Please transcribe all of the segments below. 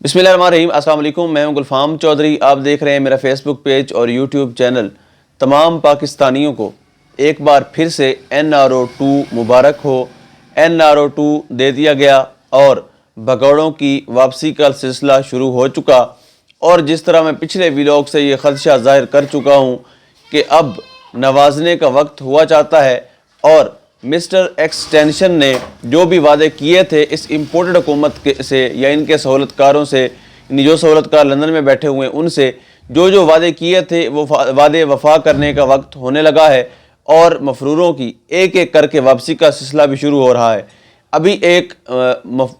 بسم اللہ الرحمن الرحیم۔ السلام علیکم، میں ہوں گلفام چودھری۔ آپ دیکھ رہے ہیں میرا فیس بک پیج اور یوٹیوب چینل۔ تمام پاکستانیوں کو ایک بار پھر سے NRO2 مبارک ہو۔ NRO2 دے دیا گیا اور بھگوڑوں کی واپسی کا سلسلہ شروع ہو چکا، اور جس طرح میں پچھلے ویلاگ سے یہ خدشہ ظاہر کر چکا ہوں کہ اب نوازنے کا وقت ہوا چاہتا ہے، اور مسٹر ایکسٹینشن نے جو بھی وعدے کیے تھے اس امپورٹڈ حکومت سے یا ان کے سہولت کاروں سے، جو سہولت کار لندن میں بیٹھے ہوئے ہیں ان سے جو وعدے کیے تھے وہ وعدے وفا کرنے کا وقت ہونے لگا ہے، اور مفروروں کی ایک ایک کر کے واپسی کا سلسلہ بھی شروع ہو رہا ہے۔ ابھی ایک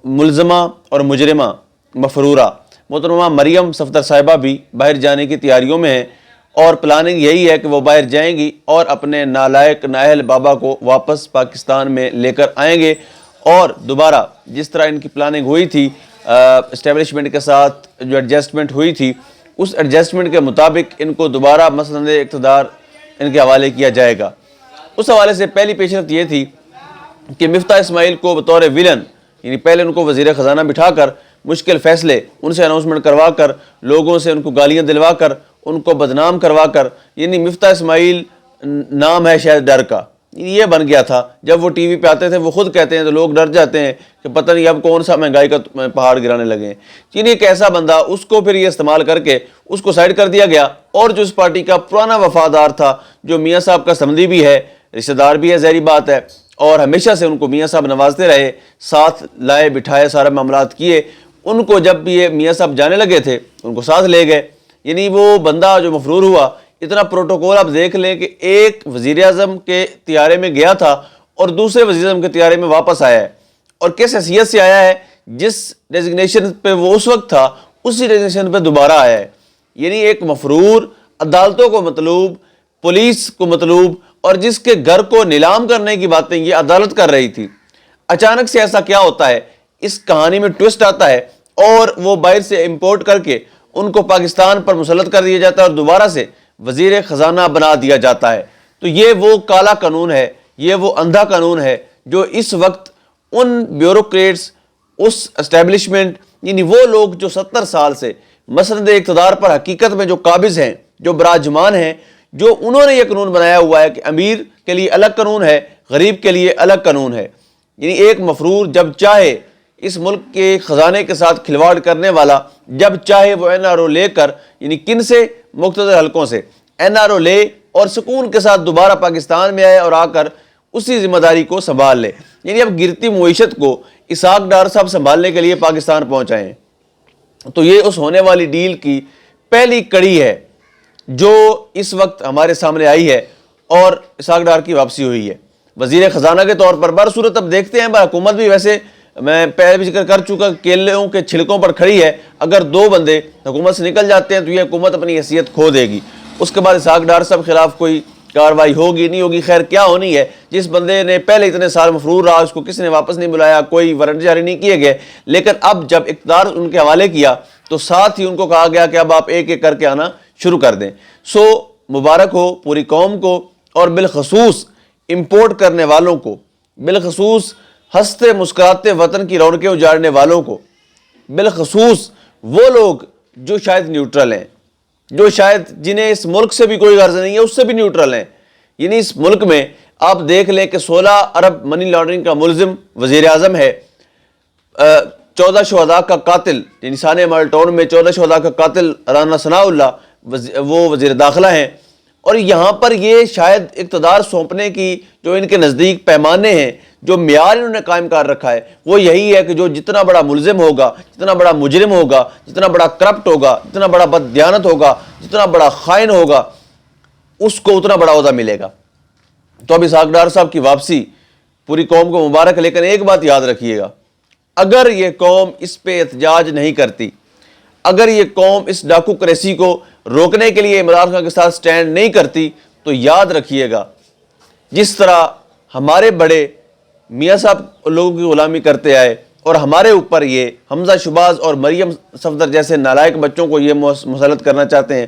ملزمہ اور مجرمہ مفرورہ محترمہ مریم صفدر صاحبہ بھی باہر جانے کی تیاریوں میں ہیں، اور پلاننگ یہی ہے کہ وہ باہر جائیں گی اور اپنے نالائق نااہل بابا کو واپس پاکستان میں لے کر آئیں گے، اور دوبارہ جس طرح ان کی پلاننگ ہوئی تھی اسٹیبلشمنٹ کے ساتھ جو ایڈجسٹمنٹ ہوئی تھی، اس ایڈجسٹمنٹ کے مطابق ان کو دوبارہ مسند اقتدار ان کے حوالے کیا جائے گا۔ اس حوالے سے پہلی پیشرفت یہ تھی کہ مفتاح اسماعیل کو بطور ویلن، یعنی پہلے ان کو وزیر خزانہ بٹھا کر مشکل فیصلے ان سے اناؤنسمنٹ کروا کر، لوگوں سے ان کو گالیاں دلوا کر، ان کو بدنام کروا کر، یعنی مفتاح اسماعیل نام ہے شاید ڈر کا، یہ بن گیا تھا۔ جب وہ ٹی وی پہ آتے تھے وہ خود کہتے ہیں تو لوگ ڈر جاتے ہیں کہ پتہ نہیں اب کون سا مہنگائی کا پہاڑ گرانے لگے ہیں۔ یعنی ایک ایسا بندہ، اس کو پھر یہ استعمال کر کے اس کو سائڈ کر دیا گیا، اور جو اس پارٹی کا پرانا وفادار تھا، جو میاں صاحب کا سمدھی بھی ہے، رشتہ دار بھی ہے، ظاہری بات ہے، اور ہمیشہ سے ان کو میاں صاحب نوازتے رہے، ساتھ لائے بٹھائے، سارے معاملات کیے، ان کو جب یہ میاں صاحب جانے لگے تھے ان کو ساتھ لے گئے۔ یعنی وہ بندہ جو مفرور ہوا، اتنا پروٹوکول آپ دیکھ لیں کہ ایک وزیر اعظم کے طیارے میں گیا تھا اور دوسرے وزیر اعظم کے طیارے میں واپس آیا ہے، اور کس حیثیت سے آیا ہے؟ جس ڈیزگنیشن پہ وہ اس وقت تھا اسی ڈیزگنیشن پہ دوبارہ آیا ہے۔ یعنی ایک مفرور، عدالتوں کو مطلوب، پولیس کو مطلوب، اور جس کے گھر کو نیلام کرنے کی باتیں یہ عدالت کر رہی تھی، اچانک سے ایسا کیا ہوتا ہے؟ اس کہانی میں ٹوسٹ آتا ہے، اور وہ باہر سے امپورٹ کر کے ان کو پاکستان پر مسلط کر دیا جاتا ہے اور دوبارہ سے وزیر خزانہ بنا دیا جاتا ہے۔ تو یہ وہ کالا قانون ہے، یہ وہ اندھا قانون ہے جو اس وقت ان بیوروکریٹس، اس اسٹیبلشمنٹ، یعنی وہ لوگ جو 70 سال سے مسند اقتدار پر حقیقت میں جو قابض ہیں، جو براجمان ہیں، جو انہوں نے یہ قانون بنایا ہوا ہے کہ امیر کے لیے الگ قانون ہے، غریب کے لیے الگ قانون ہے۔ یعنی ایک مفرور جب چاہے اس ملک کے خزانے کے ساتھ کھلواڑ کرنے والا، جب چاہے وہ NRO لے کر، یعنی کن سے؟ مقتدر حلقوں سے NRO لے اور سکون کے ساتھ دوبارہ پاکستان میں آئے اور آ کر اسی ذمہ داری کو سنبھال لے۔ یعنی اب گرتی معیشت کو اسحاق ڈار صاحب سنبھالنے کے لیے پاکستان پہنچائے ہیں۔ تو یہ اس ہونے والی ڈیل کی پہلی کڑی ہے جو اس وقت ہمارے سامنے آئی ہے، اور اسحاق ڈار کی واپسی ہوئی ہے وزیر خزانہ کے طور پر۔ برصورت اب دیکھتے ہیں، حکومت بھی ویسے میں پہلے بھی ذکر کر چکا، کیلوں کے چھلکوں پر کھڑی ہے۔ اگر 2 بندے حکومت سے نکل جاتے ہیں تو یہ حکومت اپنی حیثیت کھو دے گی۔ اس کے بعد اسحاق ڈار صاحب خلاف کوئی کارروائی ہوگی نہیں ہوگی، خیر کیا ہونی ہے؟ جس بندے نے پہلے اتنے سال مفرور رہا، اس کو کسی نے واپس نہیں بلایا، کوئی وارنٹ جاری نہیں کیے گئے، لیکن اب جب اقتدار ان کے حوالے کیا تو ساتھ ہی ان کو کہا گیا کہ اب آپ ایک ایک کر کے آنا شروع کر دیں۔ سو مبارک ہو پوری قوم کو، اور بالخصوص امپورٹ کرنے والوں کو، بالخصوص ہنستے مسکراتے وطن کی رونقیں اجاڑنے والوں کو، بالخصوص وہ لوگ جو شاید نیوٹرل ہیں، جو شاید جنہیں اس ملک سے بھی کوئی غرض نہیں ہے، اس سے بھی نیوٹرل ہیں۔ یعنی اس ملک میں آپ دیکھ لیں کہ 16 ارب منی لانڈرنگ کا ملزم وزیر اعظم ہے، 14 شہداء کا قاتل، یعنی سانحہ ماڈل ٹاؤن میں 14 شہداء کا قاتل رانا ثناء اللہ وہ وزیر داخلہ ہیں، اور یہاں پر یہ شاید اقتدار سونپنے کی جو ان کے نزدیک پیمانے ہیں، جو معیار انہوں نے قائم کر رکھا ہے، وہ یہی ہے کہ جو جتنا بڑا ملزم ہوگا، جتنا بڑا مجرم ہوگا، جتنا بڑا کرپٹ ہوگا، جتنا بڑا بددیانت ہوگا، جتنا بڑا خائن ہوگا، اس کو اتنا بڑا عہدہ ملے گا۔ تو اب اسحاق ڈار صاحب کی واپسی پوری قوم کو مبارک، لیکن ایک بات یاد رکھیے گا، اگر یہ قوم اس پہ احتجاج نہیں کرتی، اگر یہ قوم اس ڈاکوکریسی کو روکنے کے لیے عمران خان کے ساتھ سٹینڈ نہیں کرتی، تو یاد رکھیے گا جس طرح ہمارے بڑے میاں صاحب لوگوں کی غلامی کرتے آئے اور ہمارے اوپر یہ حمزہ شہباز اور مریم صفدر جیسے نالائق بچوں کو یہ مسلط کرنا چاہتے ہیں،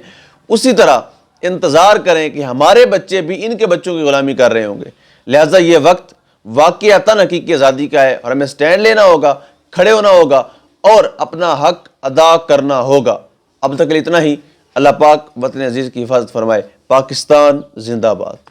اسی طرح انتظار کریں کہ ہمارے بچے بھی ان کے بچوں کی غلامی کر رہے ہوں گے۔ لہٰذا یہ وقت واقعتاً حقیقی آزادی کا ہے، اور ہمیں سٹینڈ لینا ہوگا، کھڑے ہونا ہوگا، اور اپنا حق ادا کرنا ہوگا۔ اب تک کے لیے اتنا ہی۔ اللہ پاک وطن عزیز کی حفاظت فرمائے۔ پاکستان زندہ باد۔